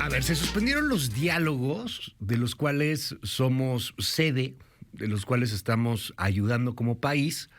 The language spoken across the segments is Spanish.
A ver, se suspendieron los diálogos de los cuales somos sede, de los cuales estamos ayudando como país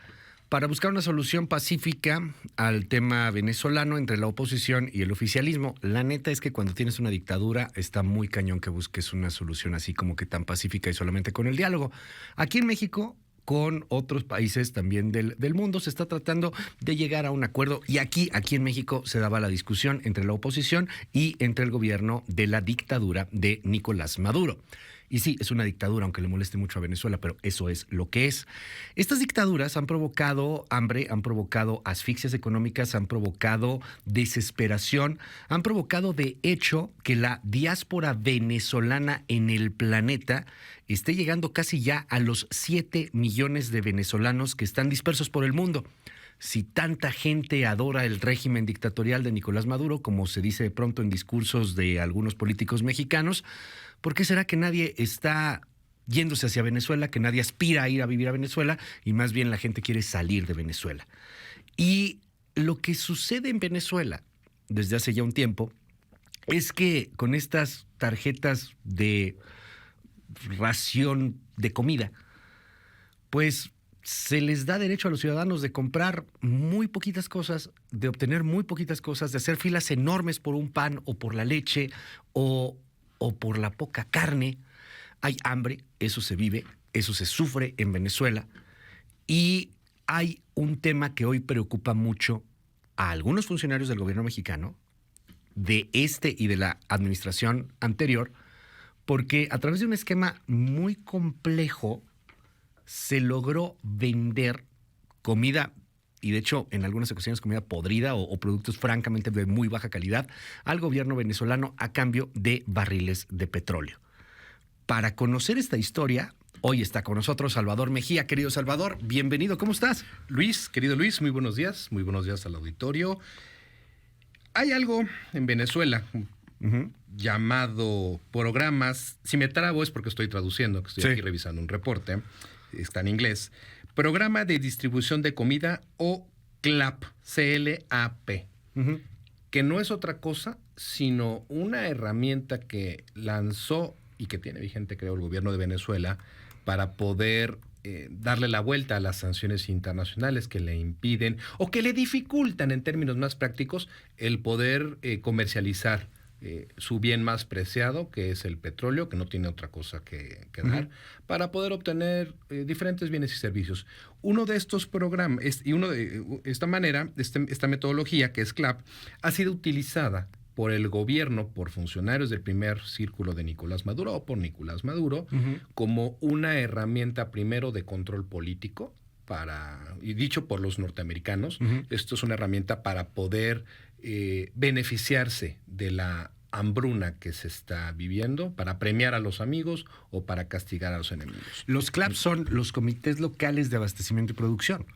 para buscar una solución pacífica al tema venezolano entre la oposición y el oficialismo. La neta es que cuando tienes una dictadura está muy cañón que busques una solución así como que tan pacífica y solamente con el diálogo. Aquí en México, con otros países también del mundo, se está tratando de llegar a un acuerdo y aquí en México se daba la discusión entre la oposición y entre el gobierno de la dictadura de Nicolás Maduro. Y sí, es una dictadura, aunque le moleste mucho a Venezuela, pero eso es lo que es. Estas dictaduras han provocado hambre, han provocado asfixias económicas, han provocado desesperación, han provocado de hecho que la diáspora venezolana en el planeta esté llegando casi ya a los 7 millones de venezolanos que están dispersos por el mundo. Si tanta gente adora el régimen dictatorial de Nicolás Maduro, como se dice de pronto en discursos de algunos políticos mexicanos, ¿por qué será que nadie está yéndose hacia Venezuela, que nadie aspira a ir a vivir a Venezuela y más bien la gente quiere salir de Venezuela? Y lo que sucede en Venezuela desde hace ya un tiempo es que con estas tarjetas de ración de comida, pues se les da derecho a los ciudadanos de comprar muy poquitas cosas, de obtener muy poquitas cosas, de hacer filas enormes por un pan o por la leche o por la poca carne. Hay hambre, eso se vive, eso se sufre en Venezuela. Y hay un tema que hoy preocupa mucho a algunos funcionarios del gobierno mexicano, de este y de la administración anterior, porque a través de un esquema muy complejo se logró vender comida, y de hecho en algunas ocasiones comida podrida o productos francamente de muy baja calidad, al gobierno venezolano a cambio de barriles de petróleo. Para conocer esta historia, hoy está con nosotros Salvador Mejía. Querido Salvador, bienvenido, ¿cómo estás? Luis, querido Luis, muy buenos días al auditorio. Hay algo en Venezuela llamado programas, si me trabo es porque estoy traduciendo, que estoy aquí revisando un reporte, está en inglés, Programa de Distribución de Comida o CLAP, C-L-A-P, que no es otra cosa sino una herramienta que lanzó y que tiene vigente, creo, el gobierno de Venezuela para poder darle la vuelta a las sanciones internacionales que le impiden o que le dificultan en términos más prácticos el poder comercializar su bien más preciado, que es el petróleo, que no tiene otra cosa que dar, para poder obtener diferentes bienes y servicios. Uno de estos programas, esta manera, esta metodología, que es CLAP, ha sido utilizada por el gobierno, por funcionarios del primer círculo de Nicolás Maduro o por Nicolás Maduro, como una herramienta primero de control político, y dicho por los norteamericanos, esto es una herramienta para poder beneficiarse de la hambruna que se está viviendo, para premiar a los amigos o para castigar a los enemigos. Los CLAP son los comités locales de abastecimiento y producción.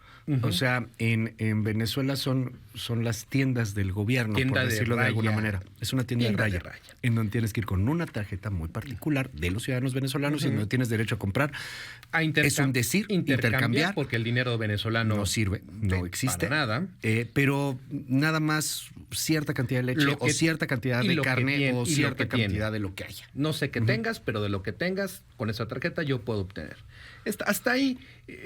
O sea, en Venezuela son las tiendas del gobierno, por decirlo de alguna manera. Es una tienda de raya, en donde tienes que ir con una tarjeta muy particular de los ciudadanos venezolanos y donde tienes derecho a comprar. Es un decir, intercambiar, porque el dinero venezolano no sirve, no existe. Para nada. Pero nada más cierta cantidad de leche o cierta cantidad de carne o cierta cantidad de lo que haya. No sé qué tengas, pero de lo que tengas, con esa tarjeta yo puedo obtener. Hasta ahí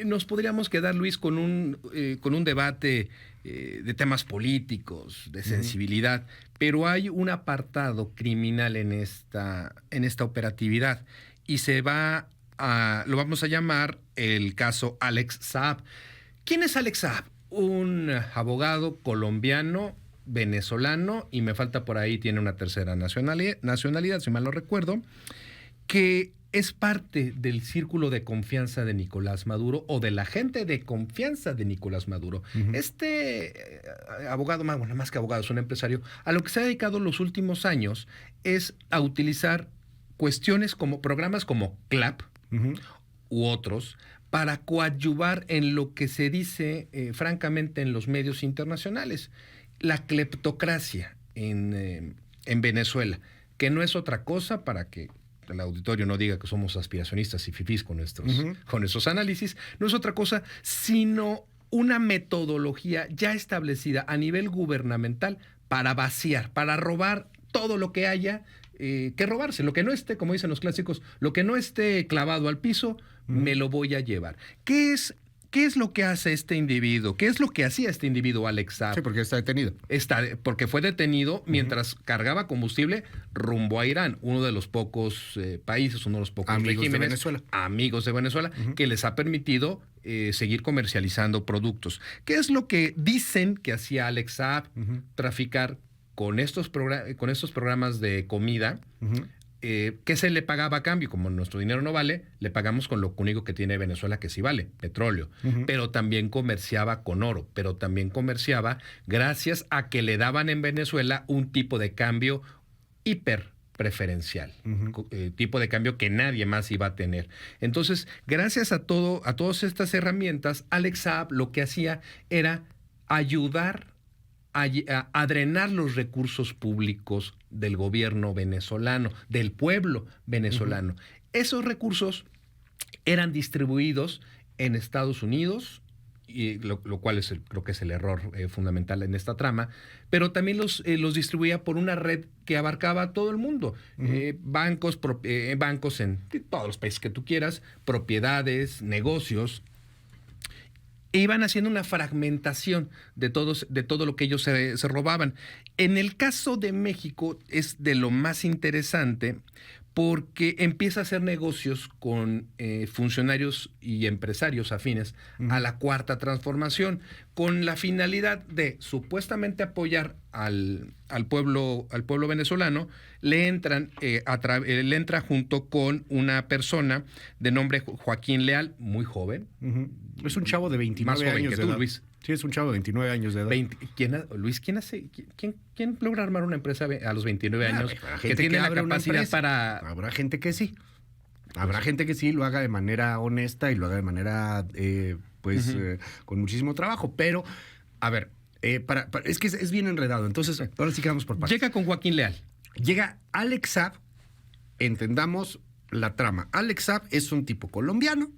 nos podríamos quedar, Luis, con un debate de temas políticos, de sensibilidad, pero hay un apartado criminal en esta operatividad y lo vamos a llamar el caso Alex Saab. ¿Quién es Alex Saab? Un abogado colombiano, venezolano, y me falta por ahí, tiene una tercera nacionalidad, si mal no recuerdo, que es parte del círculo de confianza de Nicolás Maduro o de la gente de confianza de Nicolás Maduro. Este abogado, más que abogado, es un empresario, a lo que se ha dedicado los últimos años es a utilizar programas como CLAP u otros para coadyuvar en lo que se dice francamente en los medios internacionales, la cleptocracia en Venezuela, que no es otra cosa, para que el auditorio no diga que somos aspiracionistas y fifís con nuestros análisis, no es otra cosa sino una metodología ya establecida a nivel gubernamental para vaciar, para robar todo lo que haya que robarse. Lo que no esté, como dicen los clásicos, lo que no esté clavado al piso, me lo voy a llevar. ¿Qué es lo que hace este individuo? ¿Qué es lo que hacía este individuo, Alex Saab? Sí, porque está detenido. Porque fue detenido mientras cargaba combustible rumbo a Irán, uno de los pocos países, uno de los pocos regímenes amigos de Venezuela, que les ha permitido seguir comercializando productos. ¿Qué es lo que dicen que hacía Alex Saab? Traficar con estos programas de comida. ¿Qué se le pagaba a cambio? Como nuestro dinero no vale, le pagamos con lo único que tiene Venezuela que sí vale, petróleo. Pero también comerciaba con oro, pero también comerciaba gracias a que le daban en Venezuela un tipo de cambio hiper preferencial, tipo de cambio que nadie más iba a tener. Entonces, gracias a todas estas herramientas, Alex Saab lo que hacía era ayudar a drenar los recursos públicos del gobierno venezolano, del pueblo venezolano. Esos recursos eran distribuidos en Estados Unidos, y lo cual creo que es el error fundamental en esta trama, pero también los distribuía por una red que abarcaba a todo el mundo. Bancos en todos los países que tú quieras, propiedades, negocios. E iban haciendo una fragmentación de todo lo que ellos se robaban. En el caso de México es de lo más interesante porque empieza a hacer negocios con funcionarios y empresarios afines a la Cuarta Transformación, con la finalidad de supuestamente apoyar al pueblo venezolano. Le entra junto con una persona de nombre Joaquín Leal, muy joven. Es un chavo de 29 más joven años que de tú, edad. Luis. Sí, es un chavo de 29 años de edad. Luis, ¿quién logra armar una empresa a los 29 años que tiene la capacidad para...? Habrá gente que sí. Habrá gente que sí lo haga de manera honesta y lo haga de manera, con muchísimo trabajo. Pero, a ver, es que es bien enredado. Entonces, ahora sí quedamos por partes. Llega con Joaquín Leal. Llega Alex Saab, entendamos la trama. Alex Saab es un tipo colombiano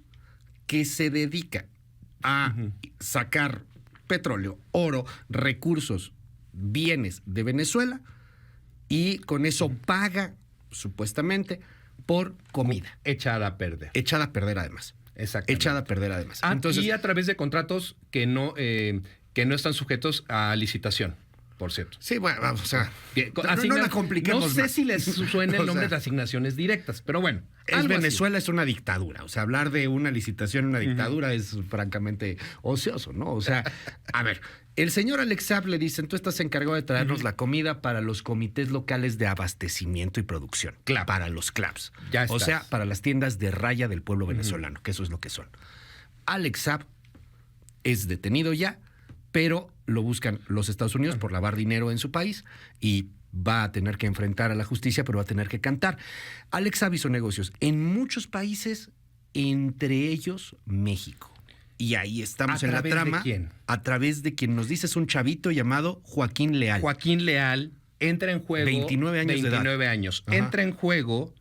que se dedica a sacar petróleo, oro, recursos, bienes de Venezuela y con eso paga, supuestamente, por comida. Echada a perder. Echada a perder además. Exactamente. Echada a perder además. Entonces, y a través de contratos que no están sujetos a licitación, por cierto. Sí, bueno, vamos, o sea, no la compliquemos No sé más. si les suena el nombre de asignaciones directas, pero bueno. Venezuela es una dictadura. O sea, hablar de una licitación en una dictadura es francamente ocioso, ¿no? O sea, a ver, el señor Alex Saab le dicen, tú estás encargado de traernos la comida para los comités locales de abastecimiento y producción. Para los CLAPs. Ya estás. O sea, para las tiendas de raya del pueblo venezolano, que eso es lo que son. Alex Saab es detenido ya, pero lo buscan los Estados Unidos por lavar dinero en su país y va a tener que enfrentar a la justicia, pero va a tener que cantar. Alex Saab hizo negocios en muchos países, entre ellos México. Y ahí estamos en la trama. ¿A través de quién? A través de quien nos dices un chavito llamado Joaquín Leal. Joaquín Leal entra en juego. 29 años de edad. 29 años. Entra en juego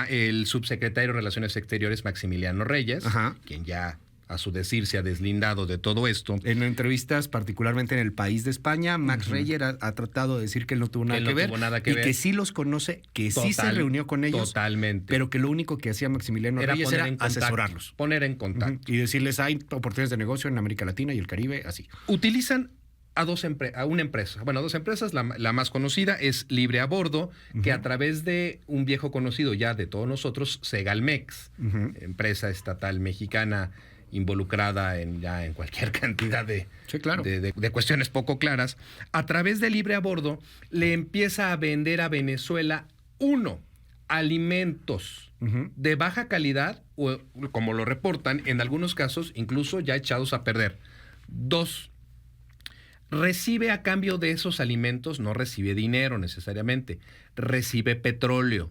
el subsecretario de Relaciones Exteriores, Maximiliano Reyes, quien ya, a su decir, se ha deslindado de todo esto. En entrevistas, particularmente en El País de España, Max Reyer ha tratado de decir que él no tuvo nada que ver. Que sí los conoce, que sí se reunió con ellos. Totalmente. Pero que lo único que hacía Maximiliano Reyes era asesorarlos. Poner en contacto. Y decirles, hay oportunidades de negocio en América Latina y el Caribe, así. Utilizan a una empresa. Bueno, a dos empresas. La más conocida es Libre a Bordo, que a través de un viejo conocido ya de todos nosotros, Segalmex, empresa estatal mexicana involucrada en cualquier cantidad de cuestiones poco claras, a través de Libre a Bordo le empieza a vender a Venezuela, alimentos de baja calidad, o como lo reportan, en algunos casos incluso ya echados a perder. 2, recibe a cambio de esos alimentos, no recibe dinero necesariamente, recibe petróleo.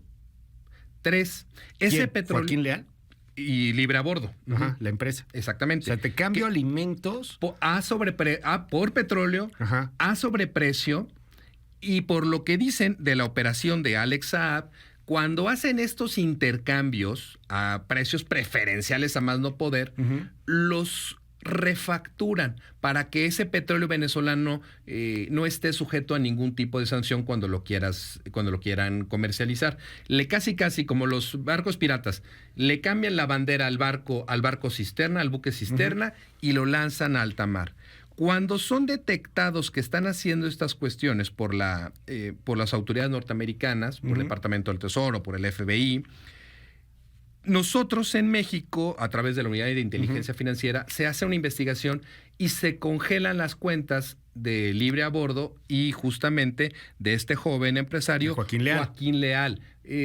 3, ese petróleo... ¿Joaquín Leal? Y Libre a Bordo. La empresa. Exactamente. O sea, te cambio alimentos. Por petróleo, a sobreprecio, y por lo que dicen de la operación de Alex Saab, cuando hacen estos intercambios a precios preferenciales a más no poder, los refacturan para que ese petróleo venezolano no esté sujeto a ningún tipo de sanción cuando lo quieran comercializar. Casi como los barcos piratas, le cambian la bandera al barco cisterna, al buque cisterna, y lo lanzan a alta mar. Cuando son detectados que están haciendo estas cuestiones por las autoridades norteamericanas, por el Departamento del Tesoro, por el FBI, nosotros en México, a través de la Unidad de Inteligencia Financiera, se hace una investigación y se congelan las cuentas de Libre a Bordo y justamente de este joven empresario, Joaquín Leal.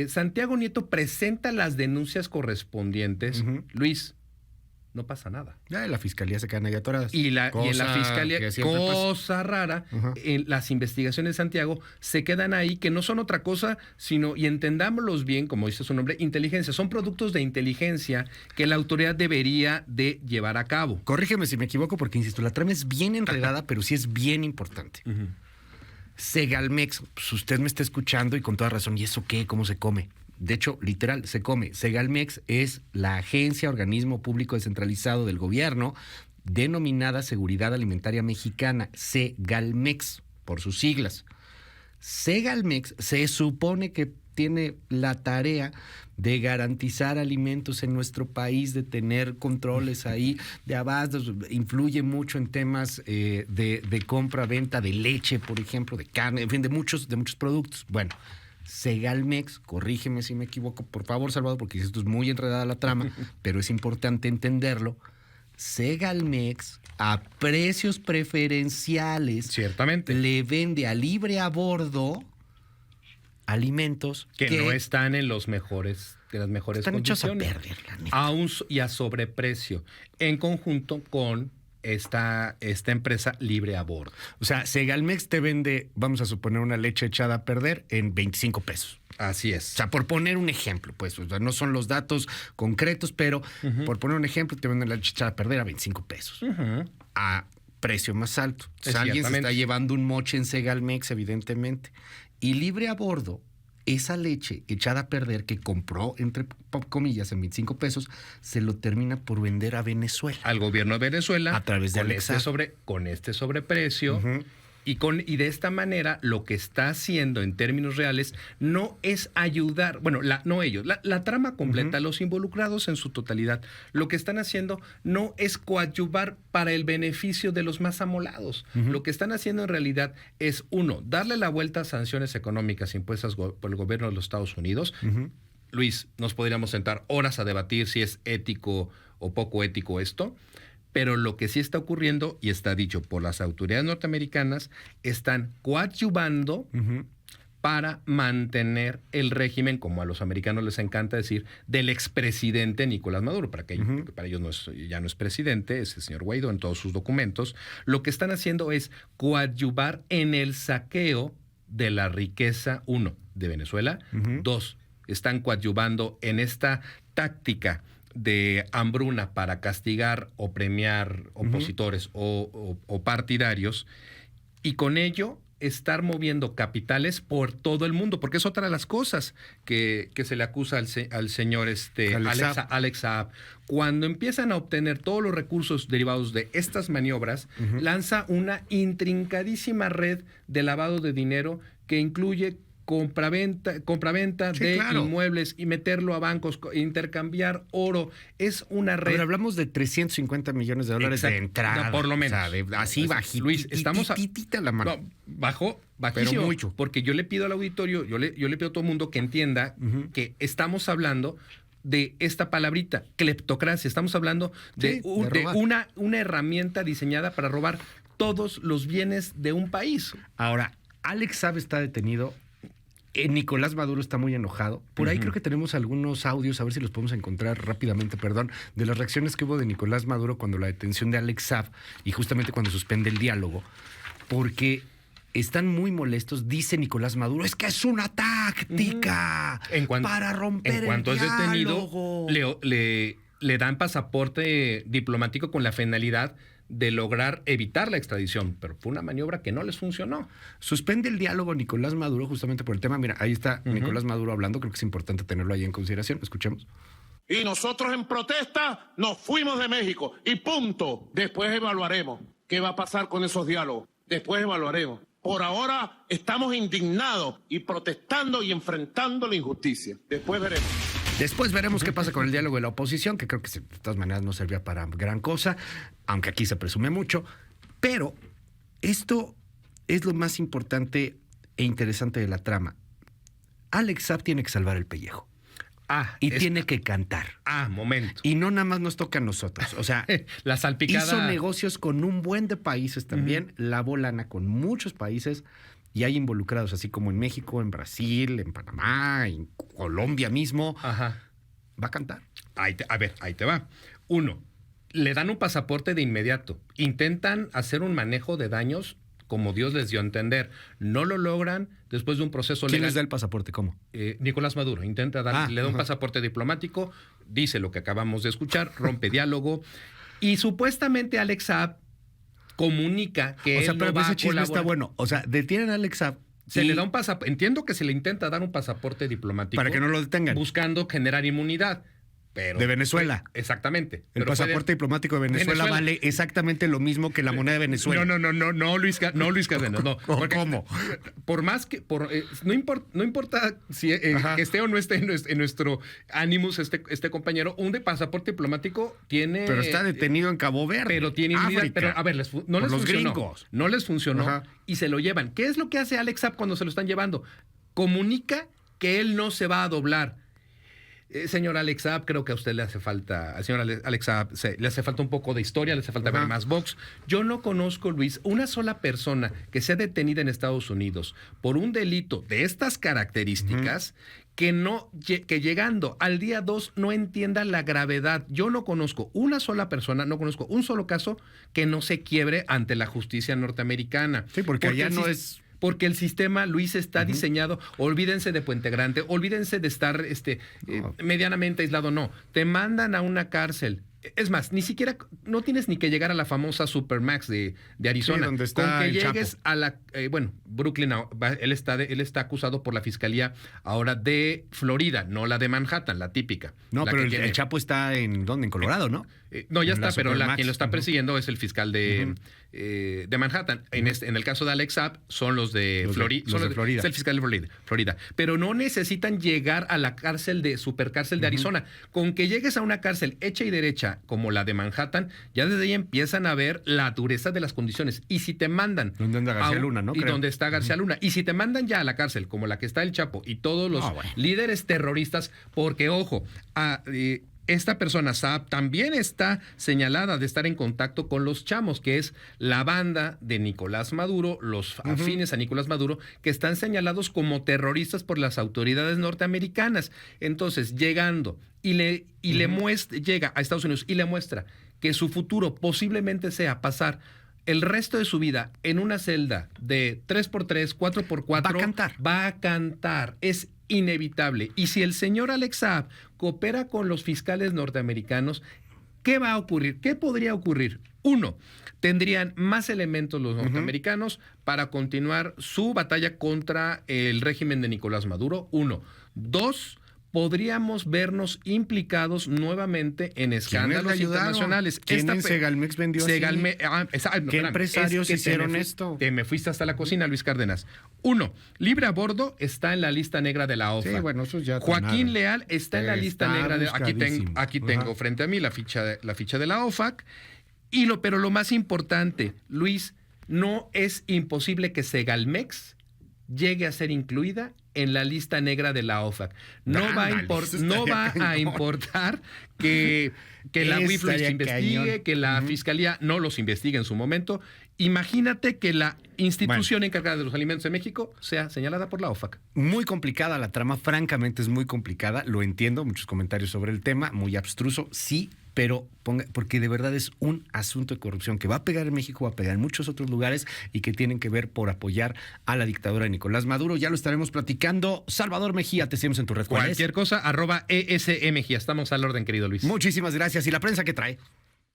Santiago Nieto presenta las denuncias correspondientes. Luis, no pasa nada. Ya, la fiscalía se quedan ahí atoradas. Y en la fiscalía, cosa rara, Ajá. en las investigaciones de Santiago se quedan ahí, que no son otra cosa, sino, y entendámoslos bien, como dice su nombre, inteligencia. Son productos de inteligencia que la autoridad debería de llevar a cabo. Corrígeme si me equivoco, porque insisto, la trama es bien enredada, pero sí es bien importante. Segalmex, pues usted me está escuchando y con toda razón, ¿y eso qué? ¿Cómo se come? De hecho, literal, se come. Segalmex es la agencia, organismo público descentralizado del gobierno, denominada Seguridad Alimentaria Mexicana, Segalmex, por sus siglas. Segalmex se supone que tiene la tarea de garantizar alimentos en nuestro país, de tener controles ahí de abastos, influye mucho en temas de compra-venta de leche, por ejemplo, de carne, en fin, de muchos productos. Bueno, Segalmex, corrígeme si me equivoco, por favor, Salvador, porque esto es muy enredada la trama, pero es importante entenderlo. Segalmex, a precios preferenciales, Ciertamente, le vende a Libre a Bordo alimentos que no están en las mejores están condiciones. Hechos a perder, la neta. Y a sobreprecio, en conjunto con esta empresa Libre a Bordo. O sea, Segalmex te vende, vamos a suponer, una leche echada a perder en 25 pesos. Así es. O sea, por poner un ejemplo, pues, o sea, no son los datos concretos, pero por poner un ejemplo, te venden la leche echada a perder a 25 pesos. A precio más alto. O sea, alguien se está llevando un moche en Segalmex, evidentemente. Y Libre a Bordo, esa leche echada a perder que compró, entre comillas, en 25 pesos, se lo termina por vender a Venezuela. Al gobierno de Venezuela. A través de Alexa. Con este sobreprecio. Y de esta manera lo que está haciendo en términos reales no es ayudar, bueno, no ellos, la trama completa, los involucrados en su totalidad, lo que están haciendo no es coadyuvar para el beneficio de los más amolados. Lo que están haciendo en realidad es, uno, darle la vuelta a sanciones económicas impuestas por el gobierno de los Estados Unidos. Luis, nos podríamos sentar horas a debatir si es ético o poco ético esto. Pero lo que sí está ocurriendo, y está dicho por las autoridades norteamericanas, están coadyuvando para mantener el régimen, como a los americanos les encanta decir, del expresidente Nicolás Maduro. Para ellos ya no es presidente, es el señor Guaidó en todos sus documentos. Lo que están haciendo es coadyuvar en el saqueo de la riqueza, uno, de Venezuela. Dos, están coadyuvando en esta táctica de hambruna para castigar o premiar opositores o partidarios, y con ello estar moviendo capitales por todo el mundo, porque es otra de las cosas que se le acusa al señor Alex Saab. Cuando empiezan a obtener todos los recursos derivados de estas maniobras, lanza una intrincadísima red de lavado de dinero que incluye compraventa de inmuebles y meterlo a bancos, intercambiar oro. Es una red. Pero hablamos de 350 millones de dólares de entrada. No, por lo menos. O sea, así bajito. Luis, estamos la mano. No, bajísimo. Pero mucho. Porque yo le pido al auditorio, yo le pido a todo el mundo que entienda que estamos hablando de esta palabrita, cleptocracia. Estamos hablando de una herramienta diseñada para robar todos los bienes de un país. Ahora, Alex Saab está detenido. Nicolás Maduro está muy enojado. Por ahí creo que tenemos algunos audios, a ver si los podemos encontrar rápidamente, de las reacciones que hubo de Nicolás Maduro cuando la detención de Alex Saab y justamente cuando suspende el diálogo, porque están muy molestos. Dice Nicolás Maduro, es que es una táctica para romper el diálogo. En cuanto es detenido, le dan pasaporte diplomático con la finalidad de lograr evitar la extradición, pero fue una maniobra que no les funcionó. Suspende el diálogo Nicolás Maduro justamente por el tema. Mira, ahí está Nicolás Maduro hablando, creo que es importante tenerlo ahí en consideración. Escuchemos. Y nosotros en protesta nos fuimos de México y punto. Después evaluaremos qué va a pasar con esos diálogos. Después evaluaremos. Por ahora estamos indignados y protestando y enfrentando la injusticia. Después veremos. Después veremos qué pasa con el diálogo de la oposición, que creo que de todas maneras no servía para gran cosa, aunque aquí se presume mucho. Pero esto es lo más importante e interesante de la trama. Alex Saab tiene que salvar el pellejo. Tiene que cantar. Momento. Y no nada más nos toca a nosotros. O sea, la salpicada. Hizo negocios con un buen de países también, lavó lana con muchos países y hay involucrados, así como en México, en Brasil, en Panamá, en Colombia mismo. Ajá. Va a cantar. Ahí te va. 1, le dan un pasaporte de inmediato. Intentan hacer un manejo de daños como Dios les dio a entender. No lo logran después de un proceso legal. ¿Quién les da el pasaporte? ¿Cómo? Nicolás Maduro intenta le da un pasaporte diplomático, dice lo que acabamos de escuchar, rompe diálogo y supuestamente Alex Saab comunica que él pero no va ese a chisme colaborar. está bueno. O sea, detienen a Alex Saab. Se le da un pasaporte. Entiendo que se le intenta dar un pasaporte diplomático para que no lo detengan. Buscando generar inmunidad. Pero, de Venezuela. Exactamente. El pasaporte diplomático de Venezuela vale exactamente lo mismo que la moneda de Venezuela. No, Luis Cárdenas, no. ¿Cómo? Por más que, no importa si que esté o no esté en nuestro ánimos este compañero, un de pasaporte diplomático tiene... Pero está detenido en Cabo Verde. Pero tiene inmunidad. Pero a ver, no les funcionó. Gringos. No les funcionó y se lo llevan. ¿Qué es lo que hace Alex Saab cuando se lo están llevando? Comunica que él no se va a doblar. Señor Alex Saab, creo que a usted le hace falta, al señor Alex Saab le hace falta un poco de historia, le hace falta ver más box. Yo no conozco, Luis, una sola persona que sea detenida en Estados Unidos por un delito de estas características que llegando al día 2 no entienda la gravedad. Yo no conozco una sola persona, no conozco un solo caso que no se quiebre ante la justicia norteamericana. Sí, porque allá no es... Porque el sistema, Luis, está diseñado. Olvídense de Puente Grande, olvídense de estar medianamente aislado. No, te mandan a una cárcel. Es más, ni siquiera, no tienes ni que llegar a la famosa Supermax de Arizona. Sí, donde está con que el llegues Chapo. a la, Brooklyn, él está acusado por la fiscalía ahora de Florida, no la de Manhattan, la típica. No, la pero que el Chapo está en ¿dónde? En Colorado, ¿no? No, ya En la está, pero Supermax. quien lo está persiguiendo es el fiscal de Manhattan. En el caso de Alex Saab, son los de Florida. Es el fiscal de Florida. Pero no necesitan llegar a la supercárcel de Arizona. Con que llegues a una cárcel hecha y derecha como la de Manhattan, ya desde ahí empiezan a ver la dureza de las condiciones. Y si te mandan... ¿Dónde anda García Luna, no? Y Creo. donde está García Luna. Y si te mandan ya a la cárcel, como la que está el Chapo y todos los líderes terroristas, porque, ojo, esta persona, Saab, también está señalada de estar en contacto con los Chamos, que es la banda de Nicolás Maduro, los afines a Nicolás Maduro, que están señalados como terroristas por las autoridades norteamericanas. Entonces, llegando llega a Estados Unidos y le muestra que su futuro posiblemente sea pasar el resto de su vida en una celda de 3x3, 4x4, va a cantar. Es inevitable. Y si el señor Alex Saab coopera con los fiscales norteamericanos, ¿qué va a ocurrir? ¿Qué podría ocurrir? 1, tendrían más elementos los norteamericanos para continuar su batalla contra el régimen de Nicolás Maduro. 1. 2, podríamos vernos implicados nuevamente en escándalos internacionales. ¿Quién Segalmex vendió así? ¿Qué empresarios hicieron esto? Me fuiste hasta la cocina, Luis Cárdenas. 1, Libre a Bordo está en la lista negra de la OFAC. Sí, bueno, eso ya Joaquín Leal está en la lista negra de... Aquí tengo Ajá. frente a mí la ficha de la OFAC. Pero lo más importante, Luis, no es imposible que Segalmex llegue a ser incluida en la lista negra de la OFAC. No va a importar que la WIFLE se investigue, que la Fiscalía no los investigue en su momento. Imagínate que la institución encargada de los alimentos en México sea señalada por la OFAC. Muy complicada la trama, francamente es muy complicada, lo entiendo, muchos comentarios sobre el tema, muy abstruso, sí, pero porque de verdad es un asunto de corrupción que va a pegar en México, va a pegar en muchos otros lugares y que tienen que ver por apoyar a la dictadura de Nicolás Maduro. Ya lo estaremos platicando. Salvador Mejía, te seguimos en tu red. Cualquier cosa, @ESMejía. Estamos al orden, querido Luis. Muchísimas gracias. ¿Y la prensa qué trae?